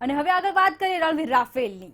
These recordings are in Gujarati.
અને હવે આગળ વાત કરીએ રણવીર રાફેલની।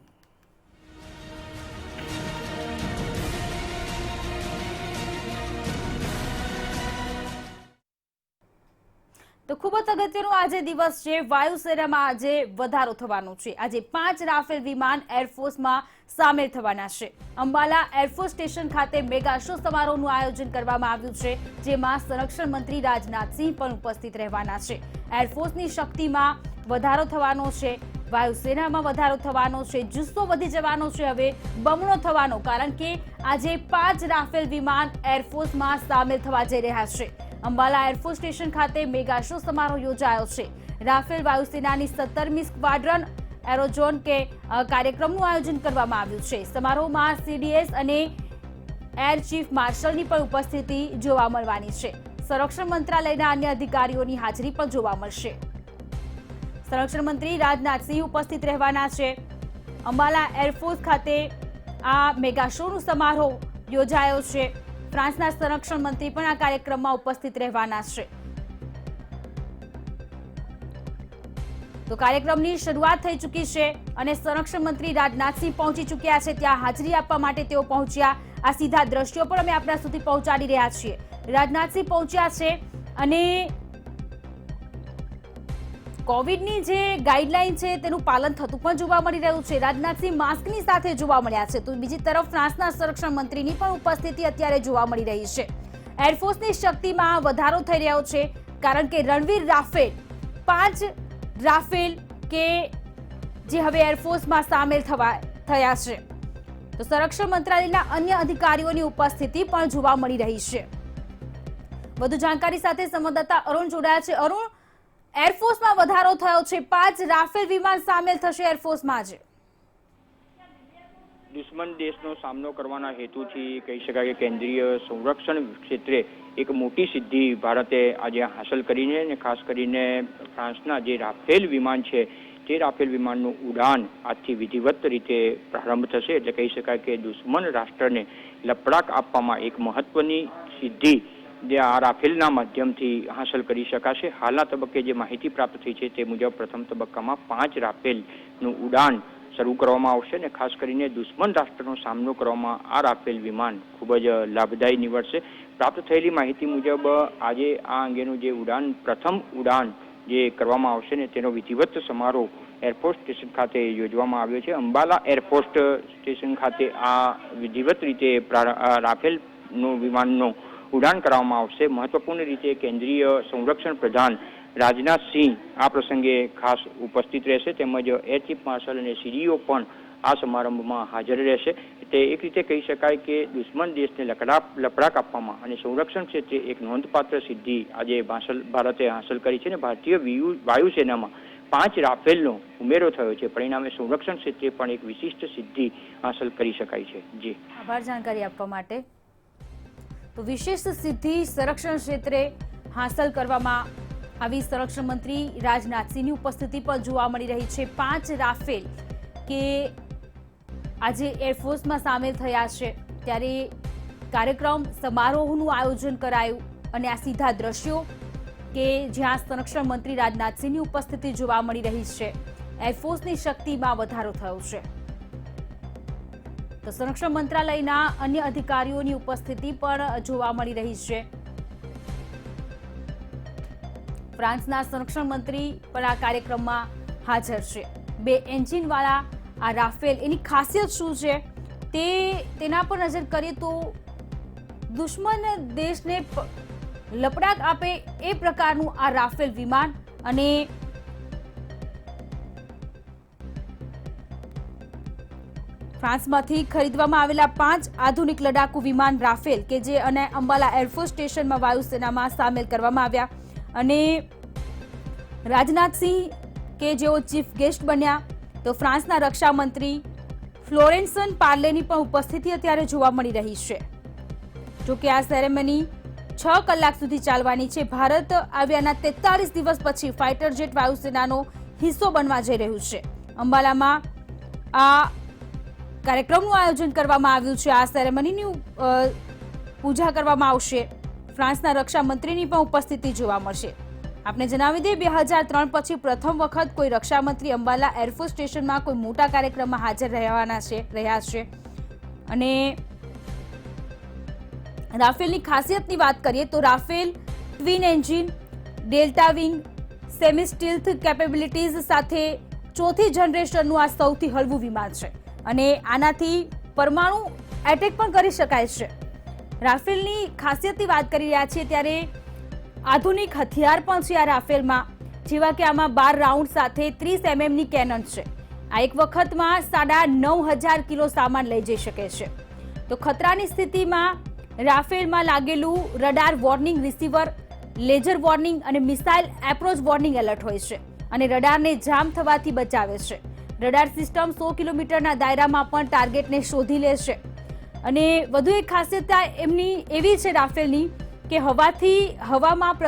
તો ખૂબ જ અગત્યનો આજે દિવસ છે। વાયુસેનામાં આજે વધારો થવાનો છે। આજે 5 રાફેલ વિમાન એરફોર્સમાં સામેલ થવાના છે। અંબાલા એરફોર્સ સ્ટેશન ખાતે મેગા શો સમારોહનું આયોજન કરવામાં આવ્યું છે, જેમાં સંરક્ષણ મંત્રી રાજનાથસિંહ પણ ઉપસ્થિત રહેવાના છે। એરફોર્સની શક્તિમાં વધારો થવાનો છે, વાયુસેનામાં વધારો થવાનો છે, જુસ્સો વધી જવાનો છે, હવે બમણો થવાનો, કારણ કે આજે 5 રાફેલ વિમાન એરફોર્સમાં સામેલ થવા જઈ રહ્યા છે। અંબાલા એરફોર્સ સ્ટેશન ખાતે મેગા શો સમારોહ યોજાયો છે। રાફેલ વાયુસેનાની 17મી સ્ક્વાડ્રન એરોઝોન કે કાર્યક્રમનું આયોજન કરવામાં આવ્યું છે। સમારોહમાં સીડીએસ અને એર ચીફ માર્શલની પણ ઉપસ્થિતિ જોવા મળવાની છે। સંરક્ષણ મંત્રાલયના અન્ય અધિકારીઓની હાજરી પણ જોવા મળશે। સંરક્ષણ મંત્રી રાજનાથસિંહ ઉપસ્થિત રહેવાના છે। અંબાલા એરફોર્સ ખાતે આ મેગા શોનો સમારોહ યોજાયો છે। ફ્રાન્સના સંરક્ષણ મંત્રી પણ આ કાર્યક્રમમાં ઉપસ્થિત રહેવાના છે। તો કાર્યક્રમની શરૂઆત થઈ ચૂકી છે અને સંરક્ષણ મંત્રી રાજનાથસિંહ પહોંચી ચૂક્યા છે। ત્યાં હાજરી આપવા માટે તેઓ પહોંચ્યા। આ સીધા દ્રશ્યો પણ અમે આપણા સુધી પહોંચાડી રહ્યા છીએ। રાજનાથસિંહ પહોંચ્યા છે અને કોવિડની જે ગાઈડલાઈન છે તેનું પાલન થતું પણ જોવા મળી રહ્યું છે। રાજનાથસિંહ માસ્કની સાથે જોવા મળ્યા છે, તો બીજી તરફ ફ્રાન્સના સંરક્ષણ મંત્રીની પણ ઉપસ્થિતિ અત્યારે જોવા મળી રહી છે। એરફોર્સની શક્તિમાં વધારો થઈ રહ્યો છે, કારણ કે રણવીર રાફેલ 5 રાફેલ કે જે હવે એરફોર્સમાં સામેલ થયા છે, તો સંરક્ષણ મંત્રાલયના અન્ય અધિકારીઓની ઉપસ્થિતિ પણ જોવા મળી રહી છે। વધુ જાણકારી સાથે સંવાદદાતા અરુણ જોડાયા છે। અરુણ, એરફોર્સમાં વધારો થયો છે, 5 રાફેલ વિમાન સામેલ થશે એરફોર્સમાં આજે। દુશ્મન દેશનો સામનો કરવાના હેતુથી કહી શકાય કે કેન્દ્રીય સંરક્ષણ ક્ષેત્રે એક મોટી સિદ્ધિ ભારતે આજે હાંસલ કરીને, અને ખાસ કરીને ફ્રાન્સના જે રાફેલ વિમાન છે તે રાફેલ વિમાનનું ઉડાન આજથી વિધિવત રીતે પ્રારંભ થશે। એટલે કહી શકાય કે દુશ્મન રાષ્ટ્રને લપડાક આપવામાં એક મહત્વની સિદ્ધિ જે આ રાફેલના માધ્યમથી હાંસલ કરી શકાશે। હાલના તબક્કે જે માહિતી પ્રાપ્ત થઈ છે તે મુજબ પ્રથમ તબક્કામાં 5 રાફેલનું ઉડાન શરૂ કરવામાં આવશે, અને ખાસ કરીને દુશ્મન રાષ્ટ્રનો સામનો કરવામાં આ રાફેલ વિમાન ખૂબ જ લાભદાયી નીવડશે। પ્રાપ્ત થયેલી માહિતી મુજબ આજે આ અંગેનું જે ઉડાન, પ્રથમ ઉડાન જે કરવામાં આવશે ને તેનો વિધિવત સમારોહ એરફોર્સ સ્ટેશન ખાતે યોજવામાં આવ્યો છે। અંબાલા એરફોર્સ સ્ટેશન ખાતે આ વિધિવત રીતે રાફેલનું વિમાનનો ઉડાન કરવામાં આવશે। મહત્વપૂર્ણ રીતે કેન્દ્રીય સંરક્ષણ પ્રધાન રાજનાથસિંહ આ પ્રસંગે ખાસ ઉપસ્થિત રહેશે, તેમજ એર ચીફ માર્શલ અને સીડીઓ પણ આ સમારંભમાં હાજર રહેશે। તે એક રીતે કહી શકાય કે દુશ્મન દેશને લપડાક આપવામાં અને સંરક્ષણ ક્ષેત્રે એક નોંધપાત્ર સિદ્ધિ આજે ભારતે હાંસલ કરી છે, અને ભારતીય વાયુસેનામાં 5 રાફેલનો ઉમેરો થયો છે। પરિણામે સંરક્ષણ ક્ષેત્રે પણ એક વિશિષ્ટ સિદ્ધિ હાંસલ કરી શકાય છે। જી આભાર જાણકારી આપવા માટે। તો વિશેષ સિદ્ધિ સંરક્ષણ ક્ષેત્રે હાંસલ કરવામાં આવી। સંરક્ષણ મંત્રી રાજનાથસિંહની ઉપસ્થિતિ પણ જોવા મળી રહી છે। 5 રાફેલ કે આજે એરફોર્સમાં સામેલ થયા છે, ત્યારે કાર્યક્રમ સમારોહનું આયોજન કરાયું, અને આ સીધા દ્રશ્યો કે જ્યાં સંરક્ષણ મંત્રી રાજનાથસિંહની ઉપસ્થિતિ જોવા મળી રહી છે। એરફોર્સની શક્તિમાં વધારો થયો છે, તો સંરક્ષણ મંત્રાલયના અન્ય અધિકારીઓની ઉપસ્થિતિ પણ જોવા મળી રહી છે। ફ્રાન્સના સંરક્ષણ મંત્રી પણ આ કાર્યક્રમમાં હાજર છે। 2 એન્જિનવાળા આ રાફેલ, એની ખાસિયત શું છે તેના પર નજર કરીએ તો દુશ્મન દેશને લપડાક આપે એ પ્રકારનું આ રાફેલ વિમાન, અને ફ્રાન્સમાંથી ખરીદવામાં આવેલા 5 આધુનિક લડાકુ વિમાન રાફેલ કે જે અને અંબાલા એરફોર્સ સ્ટેશનમાં વાયુસેનામાં સામેલ કરવામાં આવ્યા, અને રાજનાથસિંહ કે જેઓ ચીફ ગેસ્ટ બન્યા, તો ફ્રાન્સના રક્ષા મંત્રી ફ્લોરેન્સન પાર્લેની પણ ઉપસ્થિતિ અત્યારે જોવા મળી રહી છે। જોકે આ સેરેમની 6 કલાક સુધી ચાલવાની છે। ભારત આવ્યાના 43 દિવસ પછી ફાઇટર જેટ વાયુસેનાનો હિસ્સો બનવા જઈ રહ્યું છે। અંબાલામાં આ કાર્યક્રમનું આયોજન કરવામાં આવ્યું છે। આ સેરેમનીની પૂજા કરવામાં આવશે। ફ્રાન્સના રક્ષા મંત્રીની પણ ઉપસ્થિતિ જોવા મળશે। આપણે જણાવી દઈએ 2003 પછી પ્રથમ વખત કોઈ રક્ષામંત્રી અંબાલા એરફોર્સ સ્ટેશનમાં કોઈ મોટા કાર્યક્રમમાં હાજર રહ્યા છે અને રાફેલની ખાસિયતની વાત કરીએ તો Rafale twin engine, delta wing, semi stealth capabilities સાથે ચોથી જનરેશનનું આ સૌથી હળવું વિમાન છે અને આનાથી પરમાણુ એટેક પણ કરી શકાય છે. રાફેલની ખાસિયતની વાત કરી રહ્યા છીએ ત્યારે આધુનિક હથિયાર પણ છે આ રાફેલમાં, જેવા કે આમાં 12 રાઉન્ડ સાથે 30 mm કેનન છે. આ એક વખતમાં 9,500 કિલો સામાન લઈ જઈ શકે છે. તો ખતરાની સ્થિતિમાં રાફેલમાં લાગેલું radar warning receiver, laser warning અને મિસાઇલ એપ્રોચ વોર્નિંગ એલર્ટ હોય છે અને રડારને જામ થવાથી બચાવે છે. રડાર સિસ્ટમ 100 કિલોમીટરના દાયરામાં પણ ટાર્ગેટને શોધી લે છે અને વધુ એક ખાસિયત એમની એવી છે રાફેલની કે હવામાં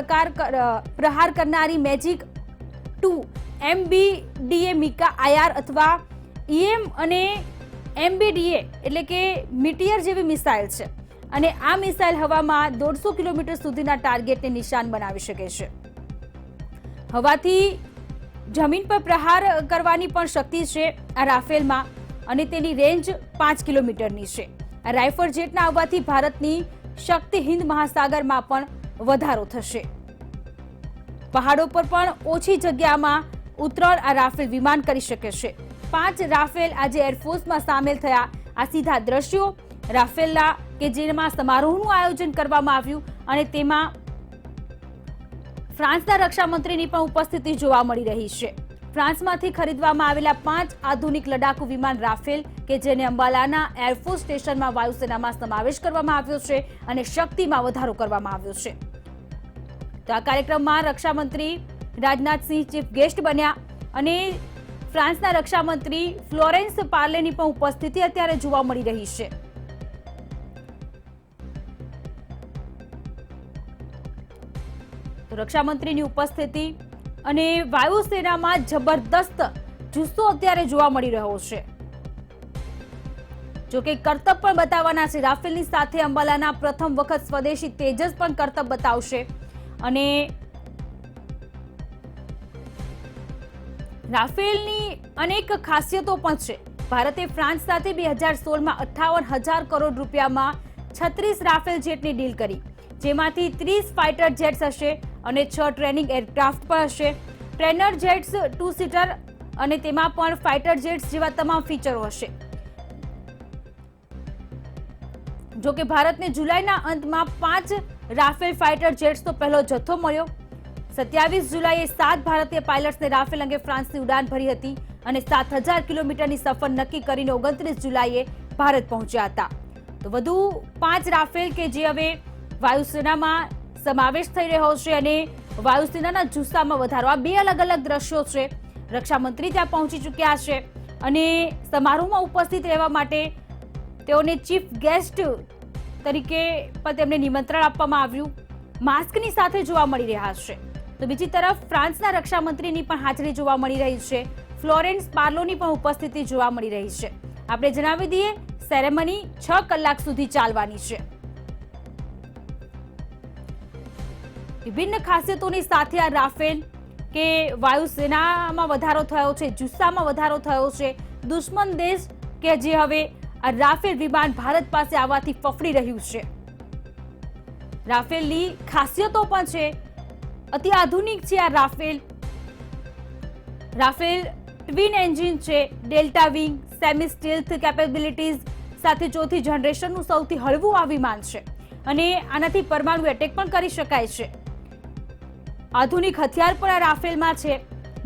પ્રહાર કરનારી મેજિક 2 MBDA મિકા IR અથવા EM અને MBDA એટલે કે મિટિયર જેવી મિસાઇલ છે અને આ મિસાઇલ હવામાં 150 કિલોમીટર સુધીના ટાર્ગેટને નિશાન બનાવી શકે છે. હવાથી જમીન પર પ્રહાર કરવાની પણ શક્તિ છે આ રાફેલમાં અને તેની રેન્જ 5 કિલોમીટરની છે. આ રાઇફલ જેટના આવવાથી ભારતની શક્તિ હિન્દ મહાસાગરમાં પણ વધારો થશે. પહાડો પર પણ ઓછી જગ્યામાં ઉતરણ આ રાફેલ વિમાન કરી શકે છે. 5 રાફેલ આજે એરફોર્સમાં સામેલ થયા. આ સીધા દ્રશ્યો રાફેલના કે જેમાં સમારોહનું આયોજન કરવામાં આવ્યું અને તેમાં ફ્રાન્સના રક્ષામંત્રીની પણ ઉપસ્થિતિ જોવા મળી રહી છે. ફ્રાન્સમાંથી ખરીદવામાં આવેલા 5 આધુનિક લડાકુ વિમાન રાફેલ કે જેને અંબાલાના એરફોર્સ સ્ટેશનમાં વાયુસેનામાં સમાવેશ કરવામાં આવ્યો છે અને શક્તિમાં વધારો કરવામાં આવ્યો છે. તો આ કાર્યક્રમમાં રક્ષામંત્રી રાજનાથસિંહ ચીફ ગેસ્ટ બન્યા અને ફ્રાન્સના રક્ષામંત્રી ફ્લોરેન્સ પાર્લેની પણ ઉપસ્થિતિ અત્યારે જોવા મળી રહી છે. તો રક્ષામંત્રીની ઉપસ્થિતિ અને વાયુસેનામાં જબરદસ્ત જુસ્સો અત્યારે જોવા મળી રહ્યો છે. જો કે કરતબ પણ બતાવવાના છે. રાફેલની સાથે અંબાલાના પ્રથમ વખત સ્વદેશી તેજસ પણ કરતબ બતાવશે અને રાફેલની અનેક ખાસિયતો પણ છે. ભારતે ફ્રાન્સ સાથે 2016માં 58,000 કરોડ રૂપિયામાં 36 રાફેલ જેટની ડીલ કરી, જેમાંથી 30 ફાઇટર જેટ્સ હશે અને 6 ટ્રેનિંગ એરક્રાફ્ટ પણ હશે. ટ્રેનર જેટ્સ 2 સીટર અને તેમાં પણ ફાઇટર જેટ્સ જેવા તમામ ફીચરો હશે. જો કે ભારતને જુલાઈના અંતમાં 5 રાફેલ ફાઇટર જેટ્સનો પહેલો જથ્થો મળ્યો. 27 જુલાઈએ 7 ભારતીય પાયલટ્સને રાફેલ અંગે ફ્રાન્સની ઉડાન ભરી હતી અને 7,000 કિલોમીટરની સફર નક્કી કરીને 29 જુલાઈએ ભારત પહોંચ્યા હતા. તો વધુ 5 રાફેલ કે જે હવે વાયુસેનામાં સમાવેશ થઈ રહ્યો છે અને વાયુસેનાના જુસ્સામાં વધારો. આ 2 અલગ અલગ દ્રશ્યો છે. રક્ષામંત્રી ત્યાં પહોંચી ચૂક્યા છે અને સમારોહમાં ઉપસ્થિત રહેવા માટે તેઓને ચીફ ગેસ્ટ તરીકે પણ તેમને નિમંત્રણ આપવામાં આવ્યું. માસ્કની સાથે જોવા મળી રહ્યા છે. તો બીજી તરફ ફ્રાન્સના રક્ષામંત્રીની પણ હાજરી જોવા મળી રહી છે. ફ્લોરેન્સ પાર્લોની પણ ઉપસ્થિતિ જોવા મળી રહી છે. આપણે જણાવી દઈએ સેરેમની 6 કલાક સુધી ચાલવાની છે. વિભિન્ન ખાસિયતોની સાથે આ રાફેલ કે વાયુસેનામાં વધારો થયો છે, જુસ્સામાં વધારો થયો છે. દુશ્મન દેશ કે જે હવે આ રાફેલ વિમાન ભારત પાસે આવવાથી ફફડી રહ્યું છે. રાફેલની ખાસિયતો પણ છે. અતિ આધુનિક છે આ રાફેલ. રાફેલ ટ્વિન એન્જિન છે, delta wing, semi stealth capabilities સાથે ચોથી જનરેશનનું સૌથી હળવું આ વિમાન છે અને આનાથી પરમાણુ એટેક પણ કરી શકાય છે. આધુનિક હથિયાર પણ આ રાફેલમાં છે.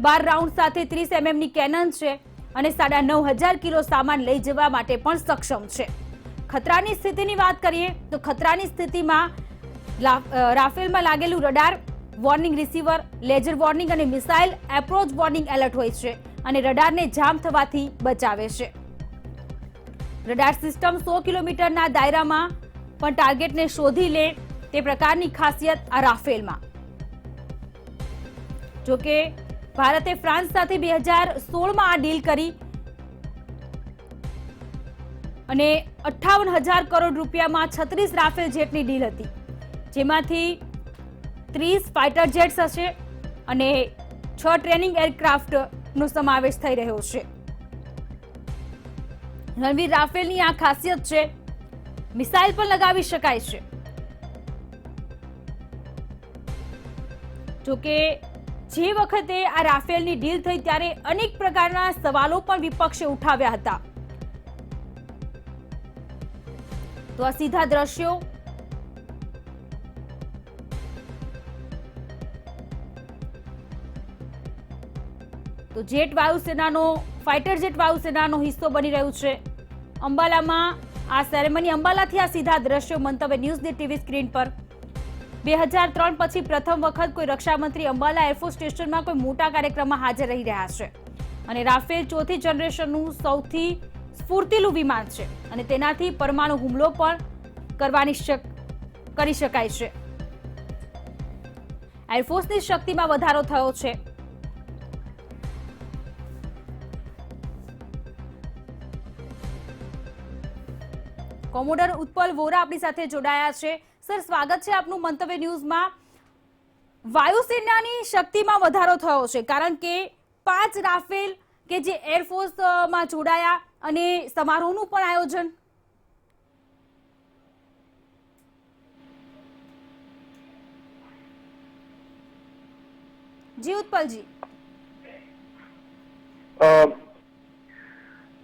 12 રાઉન્ડ સાથે 30 mm કેનન છે અને 9,500 કિલો સામાન લઈ જવા માટે પણ સક્ષમ છે. ખતરાની સ્થિતિની વાત કરીએ તો ખતરાની સ્થિતિમાં રાફેલમાં લાગેલું radar warning receiver, laser warning અને મિસાઇલ એપ્રોચ વોર્નિંગ એલર્ટ હોય છે અને રડારને જામ થવાથી બચાવે છે. રડાર સિસ્ટમ 100 કિલોમીટરના દાયરામાં પણ ટાર્ગેટને શોધી લે તે પ્રકારની ખાસિયત આ રાફેલમાં. જો કે ભારતે ફ્રાન્સ સાથે 2016માં આ ડીલ કરી અને 58,000 કરોડ રૂપિયામાં 36 રાફેલ જેટની ડીલ હતી, જેમાંથી 30 ફાઇટર જેટ્સ હશે અને 6 ટ્રેનિંગ એરક્રાફ્ટનો સમાવેશ થઈ રહ્યો છે. રણવીર રાફેલની આ ખાસિયત છે, મિસાઇલ પણ લગાવી શકાય છે. જોકે જે વખતે આ રાફેલની ડીલ થઈ ત્યારે અનેક પ્રકારના સવાલો પણ વિપક્ષે ઉઠાવ્યા હતા. તો આ સીધા દ્રશ્યો તો જેટ વાયુસેનાનો ફાઇટર જેટ વાયુસેનાનો હિસ્સો બની રહ્યું છે. અંબાલામાં આ સેરેમની, અંબાલાથી આ સીધા દ્રશ્યો મંતવ્ય ન્યૂઝની ટીવી સ્ક્રીન પર. 2003 પછી પ્રથમ વખત કોઈ રક્ષામંત્રી અંબાલા એરફોર્સ સ્ટેશનમાં કોઈ મોટા કાર્યક્રમમાં હાજર રહી રહ્યા છે. અને રાફેલ ચોથી જનરેશનનું સૌથી સ્ફૂર્તિલું વિમાન છે અને તેનાથી પરમાણુ હુમલો પણ કરી શકાય છે. એરફોર્સની શક્તિમાં વધારો થયો છે. કોમોડર ઉત્પલ વોરા આપણી સાથે જોડાયા છે. સર, સ્વાગત છે આપનું મંતવ્ય ન્યૂઝમાં. વાયુસેનાની શક્તિમાં વધારો થયો છે કારણ કે 5 રાફેલ કે જે એરફોર્સમાં જોડાયા અને સમારોહનું પણ આયોજન. જી ઉત્પલજી.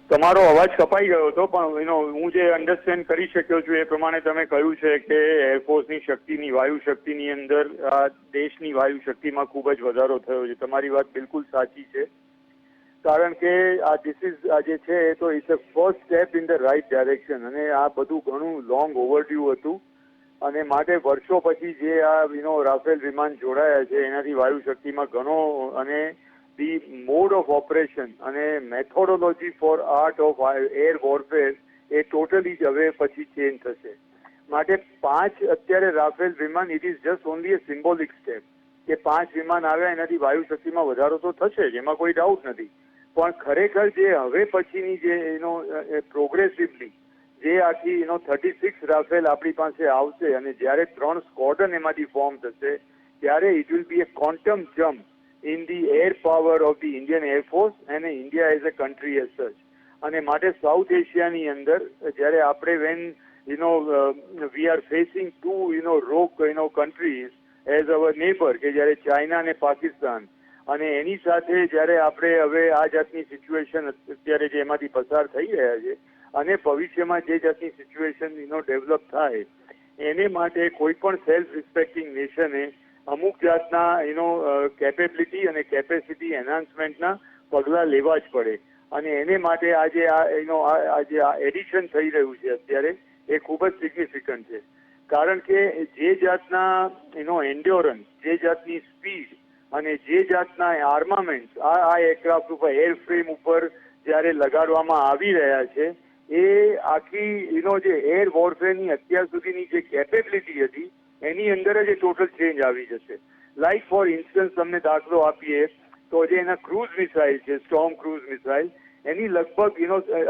તમારો અવાજ કપાઈ ગયો હતો, પણ હું જે અન્ડરસ્ટેન્ડ કરી શક્યો છું એ પ્રમાણે તમે કહ્યું છે કે એરફોર્સની શક્તિની, વાયુ શક્તિની અંદર આ દેશની વાયુ શક્તિમાં ખૂબ જ વધારો થયો છે. તમારી વાત બિલકુલ સાચી છે, કારણ કે આ જે છે એ તો it's a first step in the right direction, અને આ બધું ઘણું લોંગ ઓવરડ્યુ હતું. અને માટે વર્ષો પછી જે આ રાફેલ વિમાન જોડાયા છે એનાથી વાયુ શક્તિમાં ઘણો, અને the mode of operation અને methodology for art of air warfare A totally જ હવે પછી ચેન્જ થશે. માટે 5 અત્યારે રાફેલ વિમાન, it is just only a symbolic step કે 5 વિમાન આવ્યા એનાથી વાયુ શક્તિમાં વધારો તો થશે જ, એમાં કોઈ ડાઉટ નથી. પણ ખરેખર જે હવે પછીની જે પ્રોગ્રેસિવલી જે આખી 36 રાફેલ આપણી પાસે આવશે અને જ્યારે 3 સ્ક્વોડ્રન એમાંથી ફોર્મ થશે ત્યારે it will be a quantum jump in the air power of the Indian Air Force and India as a country as such. અને માટે સાઉથ એશિયાની અંદર જ્યારે આપણે when we are facing two rogue countries as our neighbor કે જ્યારે ચાઇના અને પાકિસ્તાન, અને એની સાથે જ્યારે આપણે હવે આ જાતની સિચ્યુએશન અત્યારે જે એમાંથી પસાર થઈ રહ્યા છે અને ભવિષ્યમાં જે જાતની સિચ્યુએશન ડેવલપ થાય એને માટે કોઈ પણ સેલ્ફ રિસ્પેક્ટિંગ નેશને અમુક જાતના કેપેબિલિટી અને કેપેસિટી એન્હાન્સમેન્ટના પગલાં લેવા જ પડે. અને એને માટે આજે આ એડિશન થઈ રહ્યું છે અત્યારે એ ખૂબ જ સિગ્નિફિકન્ટ છે, કારણ કે જે જાતના એન્ડ્યોરન્સ, જે જાતની સ્પીડ અને જે જાતના આર્મામેન્ટ આ એરક્રાફ્ટ ઉપર, એરફ્રેમ ઉપર જ્યારે લગાડવામાં આવી રહ્યા છે એ આખી જે એર વોરફેરની અત્યાર સુધીની જે કેપેબિલિટી હતી એની અંદર જ ટોટલ ચેન્જ આવી જશે. લાઈક ફોર ઇન્સ્ટન્સ તમને દાખલો આપીએ તો જે એના ક્રૂઝ મિસાઇલ છે, સ્ટોર્મ ક્રૂઝ મિસાઇલ, એની લગભગ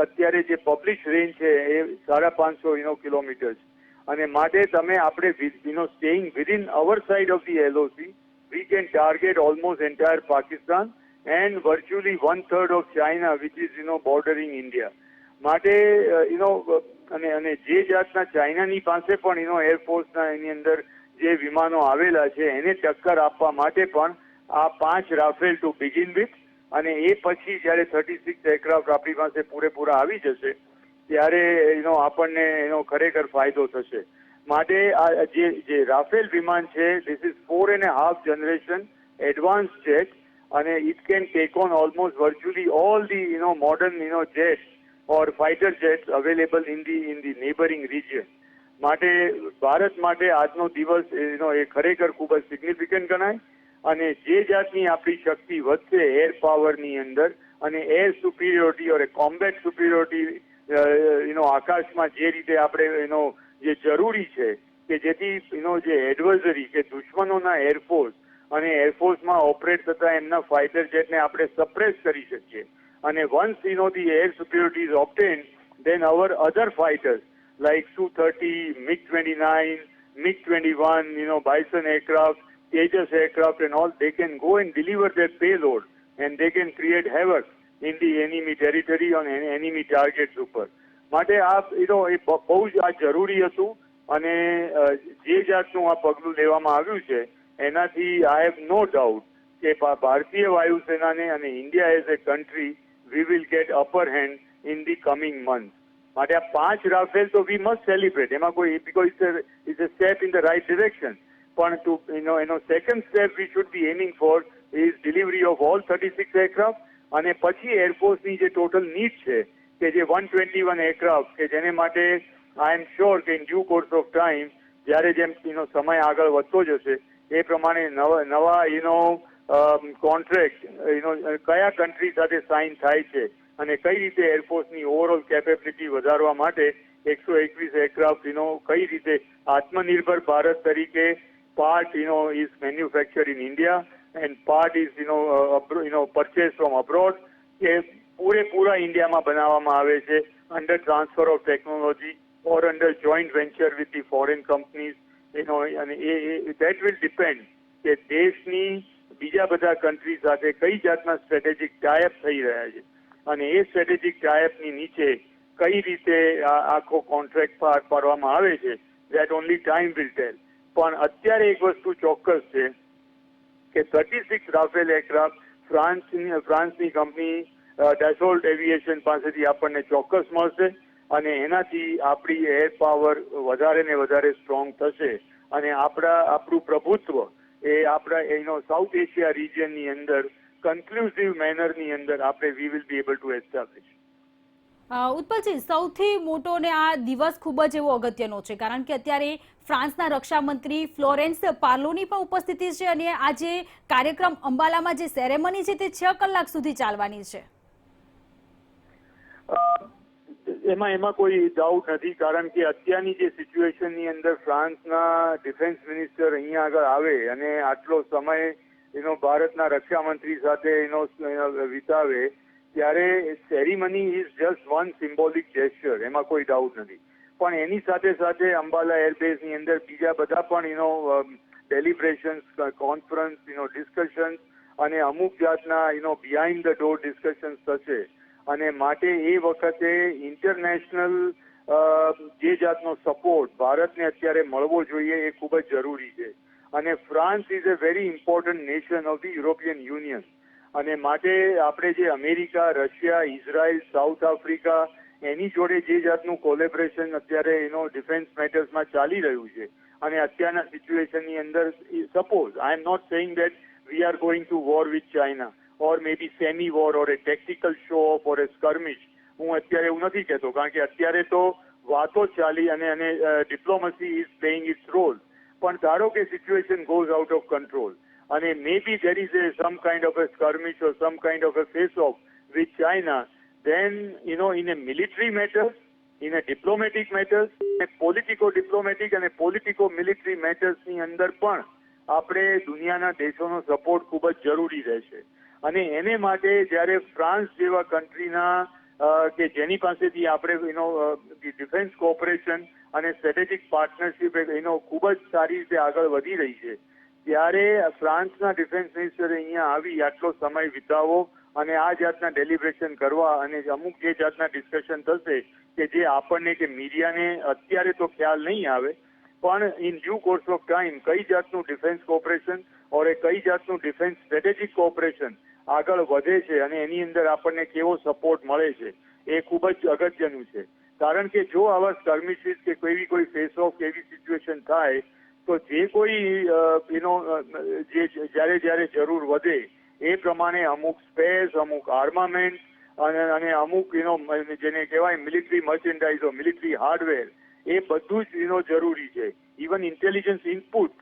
અત્યારે જે પબ્લિશ રેન્જ છે એ 550 કિલોમીટર છે. અને માટે આપણે staying within our side of the LOC we can target almost entire Pakistan and virtually 1/3 of China, which is bordering India. માટે અને જે જાતના ચાઇનાની પાસે પણ એરફોર્સના એની અંદર જે વિમાનો આવેલા છે એને ટક્કર આપવા માટે પણ આ 5 રાફેલ ટુ બિગિન વિથ, અને એ પછી જ્યારે 36 એરક્રાફ્ટ આપણી પાસે પૂરેપૂરા આવી જશે ત્યારે આપણને ખરેખર ફાયદો થશે. માટે આ જે રાફેલ વિમાન છે, this is 4.5 generation advance jet, અને it can take on almost virtually all the modern jets or fighter jets available in the neighboring region. માટે ભારત માટે આજનો દિવસ એ ખરેખર ખૂબ જ સિગ્નિફિકન્ટ ગણાય. અને જે જાતની આપણી શક્તિ વધશે એર પાવરની અંદર, અને એર સુપિરિયોરિટી ઓર કોમ્બેટ સુપિરિયોરિટી આકાશમાં જે રીતે આપણે જે જરૂરી છે કે જેથી જે એડવર્સરી કે દુશ્મનોના એરફોર્સ અને એરફોર્સમાં ઓપરેટ થતા એમના ફાઇટર જેટને આપણે સપ્રેસ કરી શકીએ. અને once the air superiority is obtained, then our other fighters like Su-30, MiG-29, MiG-21, Bison aircraft, Tejas aircraft and all, they can go and deliver their payload and they can create havoc in the enemy territory on enemy targets ઉપર. માટે આ એ બહુ જ આ જરૂરી હતું અને જે જાતનું આ પગલું લેવામાં આવ્યું છે એનાથી આઈ હેવ નો ડાઉટ કે ભારતીય વાયુસેનાને અને India as a country we will get upper hand in the coming month. માટે આ 5 રાફેલ તો વી મસ્ટ સેલિબ્રેટ, એમાં કોઈ because it's a step in the right direction. પણ એનો second step we should be aiming for is delivery of all 36 aircraft અને પછી એરફોર્સની જે ટોટલ નીડ છે કે જે 121 એરક્રાફ્ટ કે જેને માટે આઈ એમ શ્યોર કે in due course of time જ્યારે જેમ સમય આગળ વધતો જશે એ પ્રમાણે નવા કોન્ટ્રાક્ટ કયા કન્ટ્રી સાથે સાઇન થાય છે અને કઈ રીતે એરફોર્સની ઓવરઓલ કેપેબિલિટી વધારવા માટે 121 એરક્રાફ્ટ કઈ રીતે આત્મનિર્ભર ભારત તરીકે part is manufactured in India and part is purchased from abroad કે પૂરેપૂરા ઇન્ડિયામાં બનાવવામાં આવે છે under transfer of technology or under joint venture with the foreign companies અને દેટ વિલ ડિપેન્ડ કે દેશની બીજા બધા કન્ટ્રી સાથે કઈ જાતના સ્ટ્રેટેજિક ટાઈઅપ થઈ રહ્યા છે અને એ સ્ટ્રેટેજિક ટાઈઅપની નીચે કઈ રીતે આખો કોન્ટ્રાક્ટ પાર પાડવામાં આવે છે દેટ ઓનલી ટાઈમ વિલ ટેલ. પણ અત્યારે એક વસ્તુ ચોક્કસ છે કે 36 Rafale aircraft ફ્રાન્સની company Dassault aviation પાસેથી આપણને ચોક્કસ મળશે અને એનાથી આપણી એર પાવર વધારે ને વધારે સ્ટ્રોંગ થશે અને આપણું પ્રભુત્વ એ આપણા સાઉથ એશિયા રિજિયનની અંદર કન્ક્લુઝિવ મેનરની અંદર આપણે we will be able to establish. Utpalji, સૌથી મોટો ને આ દિવસ ખૂબ જ એવો અગત્યનો છે કારણ કે અત્યારે ફ્રાન્સના રક્ષા મંત્રી ફ્લોરેન્સ પાર્લોની પણ ઉપસ્થિતિ છે અને આ જે કાર્યક્રમ અંબાલામાં જે સેરેમની છે તે 6 કલાક સુધી ચાલવાની છે. એમાં કોઈ ડાઉટ નથી કારણ કે અત્યારની જે સિચ્યુએશનની અંદર ફ્રાન્સના ડિફેન્સ મિનિસ્ટર અહીંયા આગળ આવે અને આટલો સમય ભારતના રક્ષા મંત્રી સાથે વિતાવે ત્યારે ceremony is just one symbolic gesture, એમાં કોઈ ડાઉટ નથી. પણ એની સાથે સાથે અંબાલા એરબેઝની અંદર બીજા બધા પણ ડેલિબ્રેશન્સ, કોન્ફરન્સ, ડિસ્કશન્સ અને અમુક જાતના બિહાઇન્ડ ધ ડોર ડિસ્કશન્સ થશે અને માટે એ વખતે ઇન્ટરનેશનલ જે જાતનો સપોર્ટ ભારતને અત્યારે મળવો જોઈએ એ ખૂબ જ જરૂરી છે અને France is a very important nation of the European Union અને માટે આપણે જે America, Russia, Israel, South Africa એની જોડે જે જાતનું કોલેબરેશન અત્યારે ડિફેન્સ મેટર્સમાં ચાલી રહ્યું છે અને અત્યારના સિચ્યુએશનની અંદર suppose I am not saying that we are going to war with China or maybe semi war or a tactical show off or a skirmish, હું અત્યારે એવું નથી કહેતો કારણ કે અત્યારે તો વાતો ચાલી અને diplomacy is playing its role. પણ ધારો કે situation goes out of control અને maybe there is some kind of a skirmish or some kind of a face-off with China, then, in a military matters, in a diplomatic matters, a politico-diplomatic and a politico-military matters ની અંદર પણ આપણે દુનિયાના દેશોનો સપોર્ટ ખૂબ જ જરૂરી રહેશે અને એને માટે જ્યારે ફ્રાન્સ જેવા કન્ટ્રીના કે જેની પાસેથી આપણે ડિફેન્સ કોઓપરેશન અને સ્ટ્રેટેજિક પાર્ટનરશિપ ખૂબ જ સારી રીતે આગળ વધી રહી છે ત્યારે ફ્રાન્સના ડિફેન્સ મિનિસ્ટરે અહીંયા આવી આટલો સમય વિતાવવો અને આ જાતના ડેલિબ્રેશન કરવા અને અમુક જે જાતના ડિસ્કશન થશે કે જે આપણને કે મીડિયાને અત્યારે તો ખ્યાલ નહીં આવે પણ in due course of time કઈ જાતનું ડિફેન્સ કોઓપરેશન ઓર એ કઈ જાતનું ડિફેન્સ સ્ટ્રેટેજિક કોઓપરેશન આગળ વધે છે અને એની અંદર આપણને કેવો સપોર્ટ મળે છે એ ખૂબ જ અગત્યનું છે કારણ કે જો આવા સ્કર્મિશિસ કે કોઈ ફેસ ઓફ એવી સિચ્યુએશન થાય તો જે કોઈ જ્યારે જરૂર વધે એ પ્રમાણે અમુક સ્પેસ, અમુક આર્મામેન્ટ અને અમુક જેને કહેવાય મિલિટરી મર્ચેન્ડાઇઝ મિલિટરી હાર્ડવેર એ બધું જ જરૂરી છે. Even intelligence input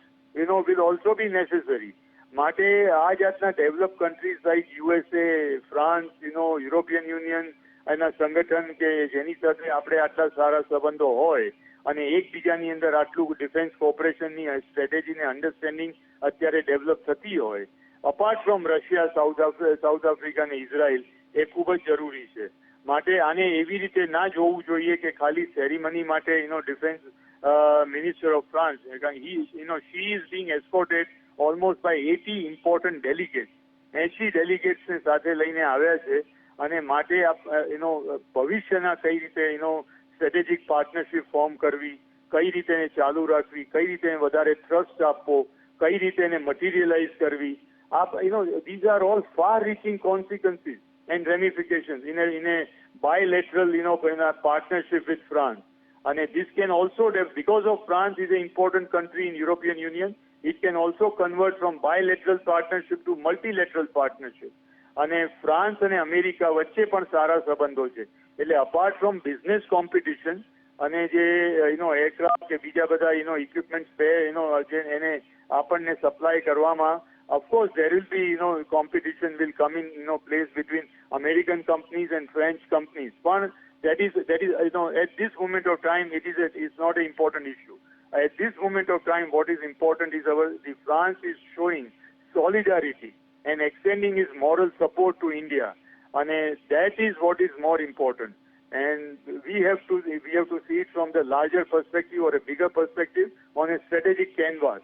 will also B necessary. માટે આ જાતના develop countries like USA, France, European union એના સંગઠન કે જેની સાથે આપણે આટલા સારા સંબંધો હોય અને એકબીજાની અંદર આટલું ડિફેન્સ કોઓપરેશનની સ્ટ્રેટેજીને અન્ડરસ્ટેન્ડિંગ અત્યારે ડેવલપ થતી હોય apart from Russia, south Africa અને ઇઝરાયલ એ ખૂબ જ જરૂરી છે. માટે આને એવી રીતે ના જોવું જોઈએ કે ખાલી સેરેમની માટે defence minister of France she is being escorted almost by 80 important delegates, 80 ડેલિગેટ્સને સાથે લઈને આવ્યા છે. અને માટે ભવિષ્યના કઈ રીતે સ્ટ્રેટેજિક પાર્ટનરશિપ ફોર્મ કરવી, કઈ રીતે એને ચાલુ રાખવી, કઈ રીતે વધારે ટ્રસ્ટ આપવો, કઈ રીતે એને મટીરિયલાઇઝ કરવી. these are all far reaching consequences and ramifications in a bilateral partnership with France. And this can also, because of France is an important country in European Union, it can also convert from bilateral partnership to multilateral partnership. અને ફ્રાન્સ અને અમેરિકા વચ્ચે પણ સારા સંબંધો છે. એટલે અપાર્ટ ફ્રોમ બિઝનેસ કોમ્પિટિશન અને જે એરક્રાફ્ટ કે બીજા બધા ઇક્વિપમેન્ટ્સ જે એને આપણને સપ્લાય કરવામાં, of course there will be competition will come in place between American companies and French companies. પણ that is at this moment of time it's not an important issue. At this moment of time what is important is the France is showing solidarity and extending his moral support to India, and that is what is more important. And we have to see it from the larger perspective or a bigger perspective on a strategic canvas.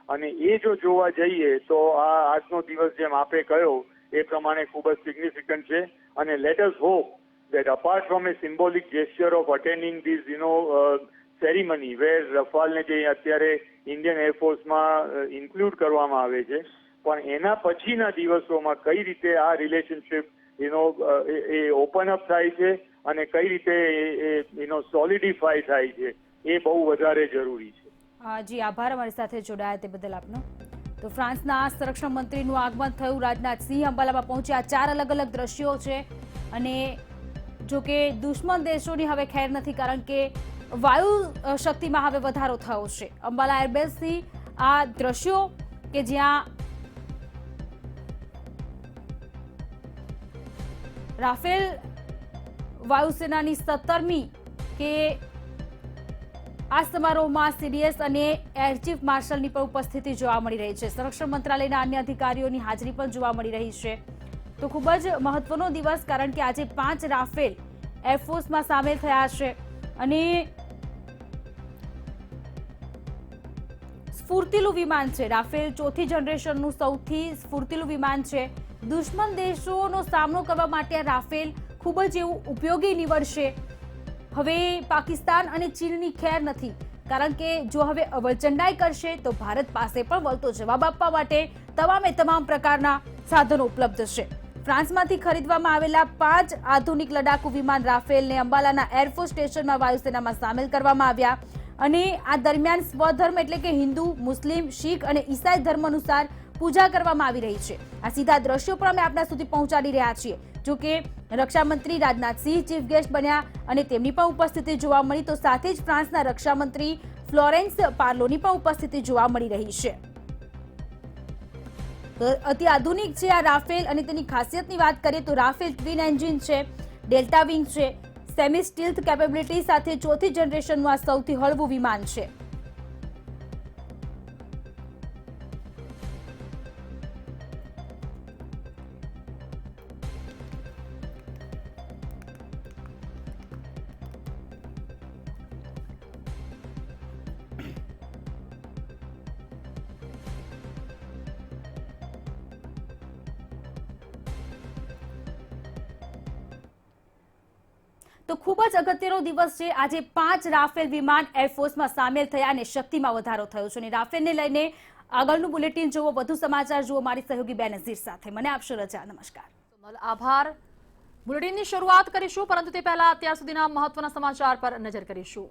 અને એ જો જોવા જઈએ તો આજનો દિવસ જેમ આપે કહ્યો એ પ્રમાણે ખૂબ જ સિગ્નિફિકન્ટ છે. અને let us hope that apart from a symbolic gesture of attending this ceremony where રફાલને જે અત્યારે ઇન્ડિયન એરફોર્સમાં ઇન્ક્લુડ કરવામાં આવે છે, પણ એના પછીના દિવસોમાં કઈ રીતે આ રિલેશનશિપ એ ઓપન અપ થાય છે અને કઈ રીતે સોલિડિફાય થાય છે એ બહુ વધારે જરૂરી છે. જી આભાર અમારી સાથે જોડાયા તે બદલ આપનો. તો ફ્રાન્સના સંરક્ષણ મંત્રીનું આગમન થયું. રાજનાથ સિંહ અંબાલામાં પહોંચ્યા. 4 અલગ અલગ દ્રશ્યો છે અને જો કે દુશ્મન દેશોની હવે ખેર નથી, કારણ કે વાયુ શક્તિમાં હવે વધારો થયો છે. અંબાલા એરબેઝથી આ દ્રશ્યો કે જ્યાં રાફેલ વાયુસેનાની 17મી કે આ સમારોહમાં સીડીએસ અને એર ચીફ માર્શલની પણ ઉપસ્થિતિ જોવા મળી રહી છે. સંરક્ષણ મંત્રાલયના અન્ય અધિકારીઓની હાજરી પણ જોવા મળી રહી છે. તો ખૂબ જ મહત્વનો દિવસ, કારણ કે આજે 5 રાફેલ એરફોર્સમાં સામેલ થયા છે અને સ્ફૂર્તિલું વિમાન છે. રાફેલ 4થી જનરેશનનું સૌથી સ્ફૂર્તિલું વિમાન છે. દુશ્મન દેશોનો સામનો કરવા માટે આ રાફેલ ખૂબ જ એવું ઉપયોગી નીવડશે. હવે પાકિસ્તાન અને ચીનની ખેર નથી, કારણ કે જો હવે અવચંડાઈ કરશે તો ભારત પાસે પણ વળતો જવાબ આપવા માટે તમામ પ્રકારના સાધનો ઉપલબ્ધ છે. ફ્રાન્સમાંથી ખરીદવામાં આવેલા 5 આધુનિક લડાકુ વિમાન રાફેલને અંબાલાના એરફોર્સ સ્ટેશનમાં વાયુસેનામાં સામેલ કરવામાં આવ્યા અને આ દરમિયાન સ્વધર્મ એટલે કે હિન્દુ, મુસ્લિમ, શીખ અને ઈસાઈ ધર્મ અનુસાર પૂજા કરવામાં આવી રહી છે. આ સીધા દ્રશ્યો પણ અમે આપના સુધી પહોંચાડી રહ્યા છીએ. જો કે રક્ષામંત્રી રાજનાથસિંહ ચીફ ગેસ્ટ બન્યા અને તેમની પણ ઉપસ્થિતિ જોવા મળી. તો સાથે જ ફ્રાન્સના રક્ષામંત્રી ફ્લોરેન્સ પાર્લોની પણ ઉપસ્થિતિ જોવા મળી રહી છે. તો અતિ આધુનિક છે આ રાફેલ અને તેની ખાસિયતની વાત કરીએ તો રાફેલ ટ્વિન એન્જિન છે, ડેલ્ટા વિંગ છે, સેમી સ્ટીલ્થ કેપેબિલિટી સાથે 4થી જનરેશનનું આ સૌથી હળવું વિમાન છે. તો ખૂબ જ અગત્યનો દિવસ છે આજે. 5 રાફેલ વિમાન એરફોર્સમાં સામેલ થયા અને શક્તિમાં વધારો થયો છે. અને રાફેલને લઈને આગળનું બુલેટિન જોવો, વધુ સમાચાર જુઓ મારી સહયોગી બેનઝીર સાથે. મને આપશો રજા. નમસ્કાર. આભાર. બુલેટિનની શરૂઆત કરીશું, પરંતુ તે પહેલા અત્યાર સુધીના મહત્વના સમાચાર પર નજર કરીશું.